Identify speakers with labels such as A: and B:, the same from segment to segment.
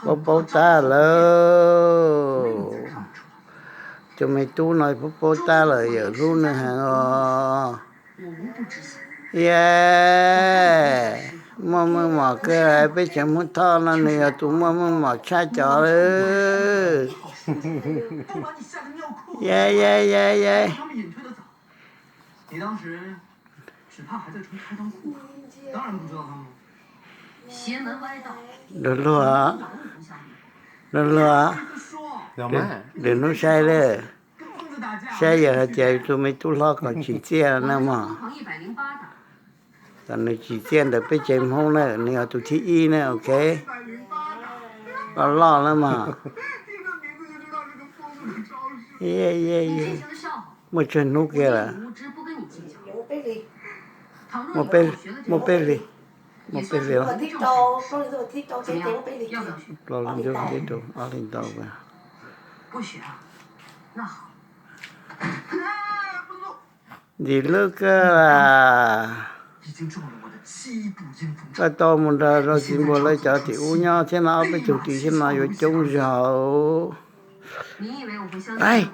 A: bố bố ta lơ cho mày tu nói bố bố ta là giờ luôn nữa hả yeah mà cái ai biết chẳng muốn thao nó nè tụi mà cha chó đấy yeah
B: 你当时只怕还在吹开裆裤，当然不知道他们。邪门歪道。
A: Lừa đừng nói sai đấy sai giờ chạy tụi mày tu lo còn chỉ chia nữa mà còn này chỉ chia được bây giờ không nữa này tụi thi y nữa ok lo lắm mà yeah một chuyện nút kia là một bên đi một bên đi
C: 我剃刀，我剃刀，这点被你剃。
A: lo lên cho cái đồ ở lên tàu về
B: 不学啊？那好。
A: đi lướt là
B: 已经中了我的7步阴风
A: cái tàu mình ra rồi chỉ muốn lấy cho thì u nhau thế nào bây giờ thì thế nào rồi trông giàu ai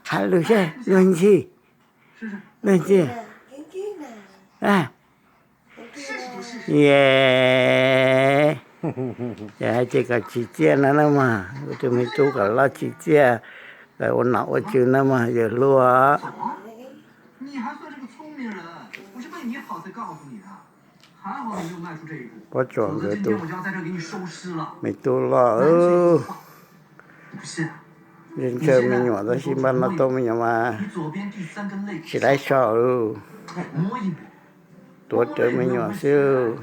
A: hai đứa xe lên gì à yeah dạ chỉ cả chỉ chia nữa mà tụi mình tu cả lo chỉ chia cái ôn nọ ở trường nữa mà giờ lúa
B: 你还算是个聪明人，我是为你好才告诉你的，还好你没有迈出这一步，
A: có chuẩn
B: 否则
A: rồi
B: 今
A: tu
B: 天我就要在这给你收尸了。
A: mình tu lo
B: 不信？
A: nên chơi mình nhỏ đó xin ban nó tôi mình nhỏ mà
B: 你左边第3根肋骨
A: chỉ lấy sợ
B: 摸一摸。
A: tuổi chơi mình nhỏ xíu